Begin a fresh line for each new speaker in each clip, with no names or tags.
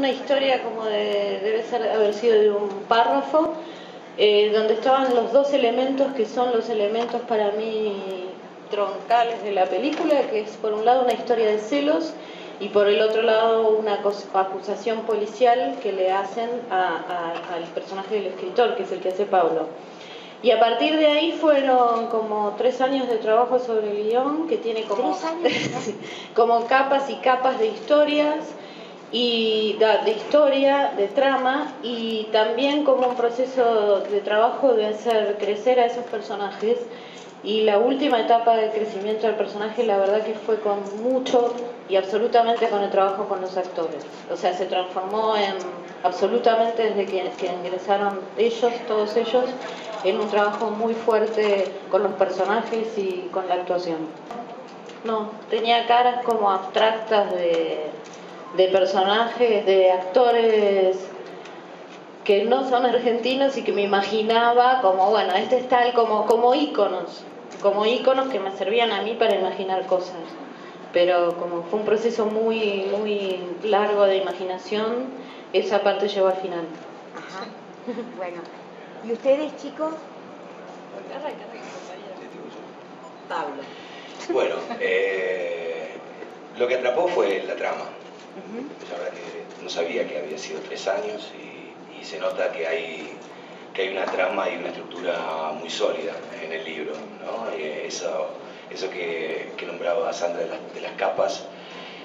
una historia como haber sido de un párrafo, donde estaban los dos elementos que son los elementos para mí troncales de la película, que es por un lado una historia de celos y por el otro lado una acusación policial que le hacen al personaje del escritor, que es el que hace Pablo. Y a partir de ahí fueron como 3 años de trabajo sobre el guión, que tiene como,
3 años,
como capas y capas de historias, y de historia, de trama, y también como un proceso de trabajo de hacer crecer a esos personajes. Y la última etapa del crecimiento del personaje, la verdad que fue con mucho y absolutamente con el trabajo con los actores. O sea, se transformó en absolutamente desde que ingresaron ellos, todos ellos, en un trabajo muy fuerte con los personajes y con la actuación. No, tenía caras como abstractas de personajes, de actores que no son argentinos y que me imaginaba como, bueno, este es tal, como íconos que me servían a mí para imaginar cosas. Pero como fue un proceso muy, muy largo de imaginación, esa parte llegó al final.
Ajá. Bueno, ¿y ustedes, chicos? Pablo.
Bueno, lo que atrapó fue la trama. La verdad que no sabía que había sido 3 años y se nota que hay una trama y una estructura muy sólida en el libro, ¿no? Eso que nombraba Sandra de las capas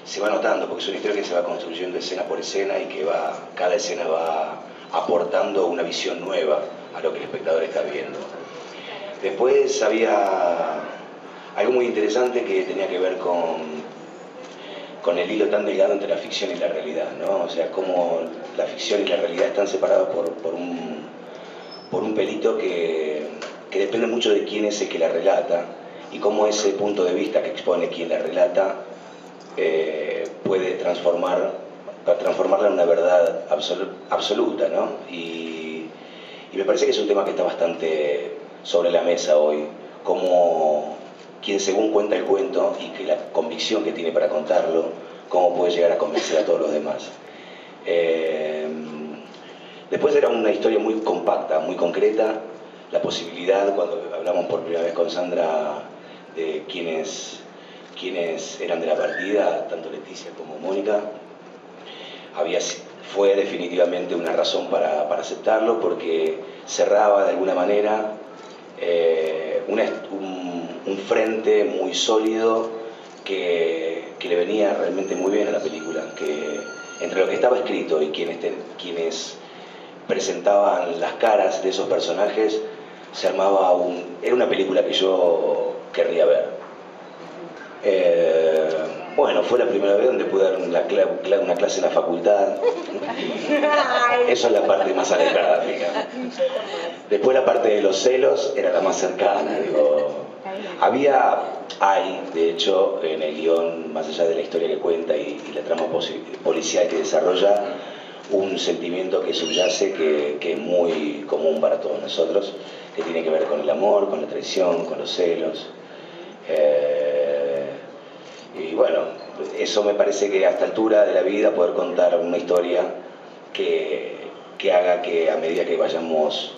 se va notando, porque es una historia que se va construyendo escena por escena y que cada escena va aportando una visión nueva a lo que el espectador está viendo. Después había algo muy interesante que tenía que ver con el hilo tan delgado entre la ficción y la realidad, ¿no? O sea, cómo la ficción y la realidad están separados por un pelito que depende mucho de quién es el que la relata y cómo ese punto de vista que expone quien la relata puede transformarla en una verdad absoluta, ¿no? Y me parece que es un tema que está bastante sobre la mesa hoy, como quien según cuenta el cuento y que la convicción que tiene para contarlo, cómo puede llegar a convencer a todos los demás. Después era una historia muy compacta, muy concreta, la posibilidad, cuando hablamos por primera vez con Sandra de quiénes eran de la partida, tanto Leticia como Mónica, fue definitivamente una razón para aceptarlo, porque cerraba de alguna manera un frente muy sólido que le venía realmente muy bien a la película, que entre lo que estaba escrito y quienes presentaban las caras de esos personajes se armaba era una película que yo querría ver. Bueno, fue la primera vez donde pude dar una clase en la facultad. Eso es la parte más alejada, fíjate. Después la parte de los celos era la más cercana, digo. Hay, de hecho, en el guión, más allá de la historia que cuenta y la trama policial que desarrolla, un sentimiento que subyace que es muy común para todos nosotros, que tiene que ver con el amor, con la traición, con los celos. Y bueno, eso me parece que a esta altura de la vida poder contar una historia que haga que a medida que vayamos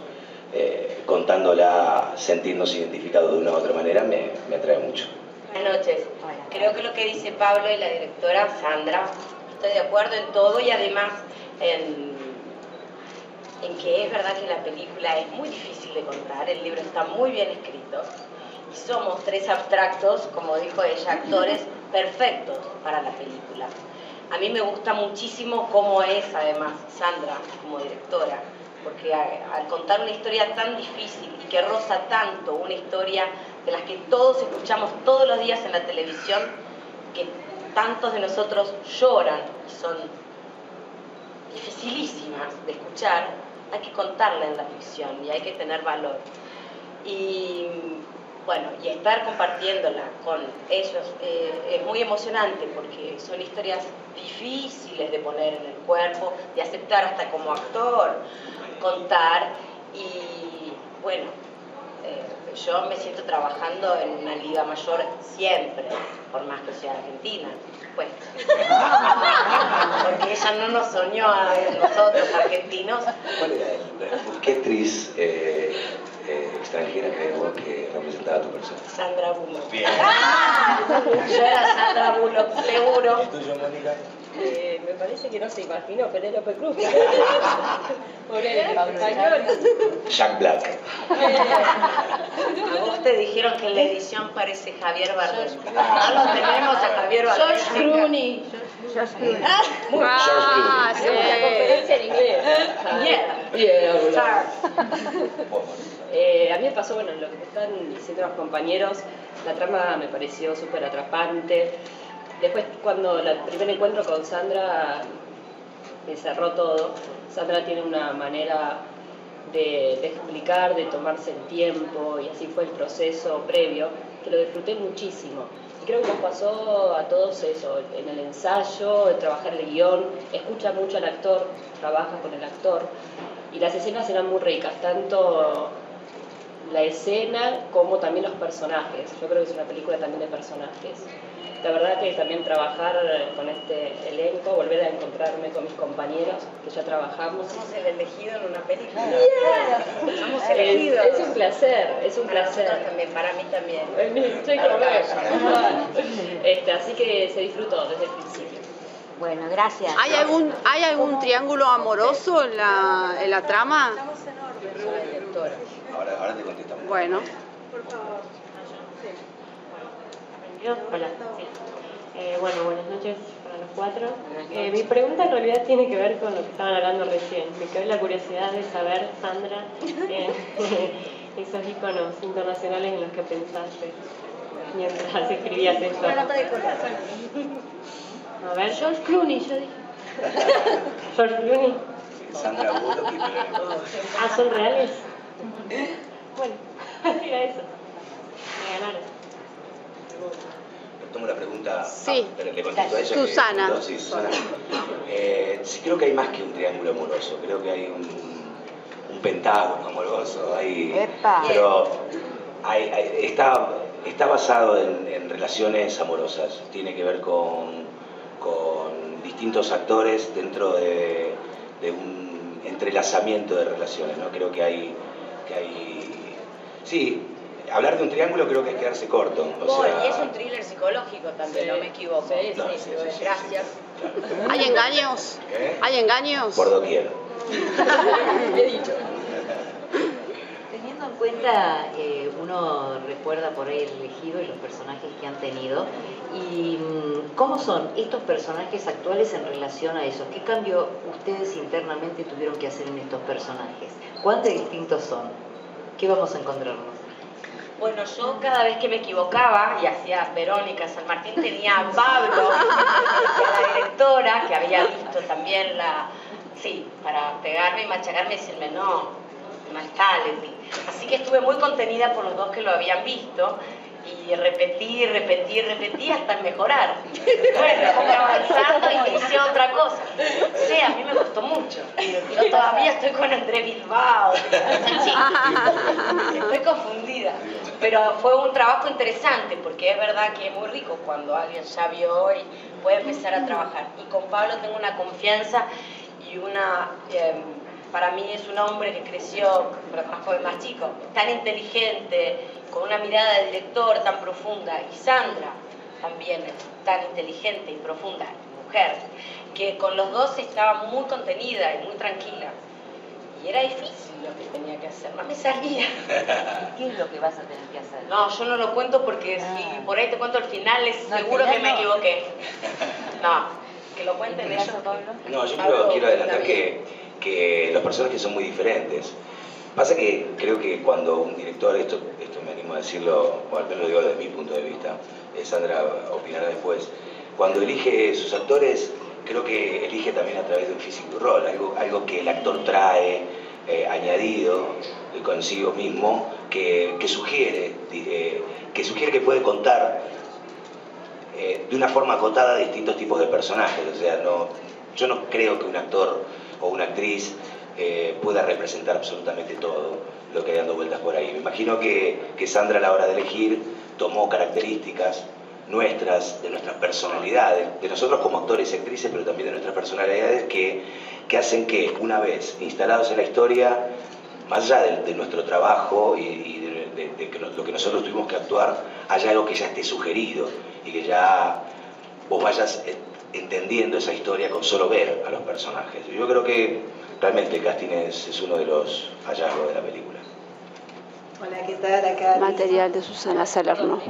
contándola, sentirnos identificados de una u otra manera, me atrae mucho.
Buenas noches. Creo que lo que dice Pablo y la directora Sandra, estoy de acuerdo en todo y además en que es verdad que la película es muy difícil de contar, el libro está muy bien escrito y somos 3 abstractos, como dijo ella, actores perfectos para la película. A mí me gusta muchísimo cómo es además Sandra como directora, porque al contar una historia tan difícil y que roza tanto una historia de las que todos escuchamos todos los días en la televisión, que tantos de nosotros lloran y son dificilísimas de escuchar, hay que contarla en la ficción y hay que tener valor. Y bueno, y estar compartiéndola con ellos es muy emocionante porque son historias difíciles de poner en el cuerpo, de aceptar hasta como actor, contar. Y bueno, yo me siento trabajando en una liga mayor siempre, por más que sea argentina, pues. Porque ella ella no nos soñó a nosotros, argentinos.
¿Cuál era qué actriz extranjera crees vos que representaba a tu persona?
Sandra Bullock.
Bien.
Yo era Sandra Bullock, seguro.
¿Y tuyo, Mónica?
Me parece que no se imaginó Penélope Cruz. Por el español.
Jack Black.
A vos te dijeron que en la edición parece Javier Bardem. No lo tenemos a Javier Bardem.
George Clooney.
George Clooney.
Sí. Una conferencia en inglés. A mí me pasó, bueno, lo que me están diciendo los compañeros, la trama me pareció súper atrapante. Después, cuando el primer encuentro con Sandra me cerró todo. Sandra tiene una manera de explicar, de tomarse el tiempo, y así fue el proceso previo, que lo disfruté muchísimo. Y creo que nos pasó a todos eso, en el ensayo, en trabajar el guión, escucha mucho al actor, trabaja con el actor, y las escenas eran muy ricas, tanto la escena como también los personajes. Yo creo que es una película también de personajes. La verdad que también trabajar con este elenco, volver a encontrarme con mis compañeros que ya trabajamos.
Somos el elegido en una película.
Yeah.
Somos elegidos.
Es un placer, es un
para
placer.
nosotros también, para mí también.
Estoy como así que se disfrutó desde el principio.
Bueno, gracias.
¿Hay algún triángulo amoroso en la trama?
Ahora te contestamos.
Bueno.
Hola. Bueno, buenas noches para los cuatro. Mi pregunta en realidad tiene que ver con lo que estaban hablando recién. Me quedó la curiosidad de saber, Sandra, esos íconos internacionales en los que pensaste mientras escribías esto. A ver,
George Clooney, yo dije.
George Clooney.
Sandra Bullock y Penélope.
Ah, ¿son reales? Bueno, era eso. Me ganaron.
Tomo la pregunta.
Sí.
Pero le contesto a ella.
Susana.
Sí, Susana. Sí, creo que hay más que un triángulo amoroso. Creo que hay un pentágono amoroso.
¡Epa!
Pero está basado en relaciones amorosas. Tiene que ver con distintos actores dentro de un entrelazamiento de relaciones, ¿no? Creo que hay... Sí, hablar de un triángulo creo que es quedarse corto.
Y es un thriller psicológico también, no me equivoco.
No, sí.
Gracias.
¿Hay engaños?
¿Eh?
¿Hay engaños?
Por doquier.
He dicho.
Teniendo en cuenta, uno recuerda por ahí el elegido y los personajes que han tenido, y ¿cómo son estos personajes actuales en relación a eso? ¿Qué cambio ustedes internamente tuvieron que hacer en estos personajes? ¿Cuán de distintos son? ¿Qué vamos a encontrarnos?
Bueno, yo cada vez que me equivocaba y hacía Verónica San Martín tenía a Pablo, la directora, que había visto también para pegarme y machacarme y decirme, no está, Leti. Así que estuve muy contenida por los dos que lo habían visto y repetí hasta mejorar. Bueno, fui avanzando y me hice otra cosa. Sí, a mí me gustó mucho. Yo todavía estoy con André Bilbao. Estoy confundida. Pero fue un trabajo interesante porque es verdad que es muy rico cuando alguien ya vio y puede empezar a trabajar. Y con Pablo tengo una confianza y para mí es un hombre que creció, pero más joven, más chico, tan inteligente, con una mirada de director tan profunda, y Sandra también es tan inteligente y profunda, mujer, que con los dos estaba muy contenida y muy tranquila. Y era difícil lo que tenía que hacer, no me salía.
¿Qué es lo que vas a tener que hacer?
No, yo no lo cuento porque si por ahí te cuento el final es seguro que me equivoqué. No, que lo cuenten ellos.
No, yo quiero adelantar que los personajes son muy diferentes. Pasa que creo que cuando un director, esto me animo a decirlo, o al menos lo digo desde mi punto de vista, Sandra opinará después, cuando elige sus actores, creo que elige también a través de un physical role, algo que el actor trae añadido consigo mismo, que sugiere que puede contar de una forma acotada distintos tipos de personajes. O sea, yo no creo que un actor o una actriz pueda representar absolutamente todo lo que hay dando vueltas por ahí. Me imagino que Sandra a la hora de elegir tomó características nuestras personalidades, de nosotros como actores y actrices, pero también de nuestras personalidades que hacen que una vez instalados en la historia, más allá de nuestro trabajo y de lo que nosotros tuvimos que actuar, haya algo que ya esté sugerido y que ya vos vayas entendiendo esa historia con solo ver a los personajes. Yo creo que realmente el casting es uno de los hallazgos de la película.
Hola, ¿qué tal? Acá
Material de Susana Salerno.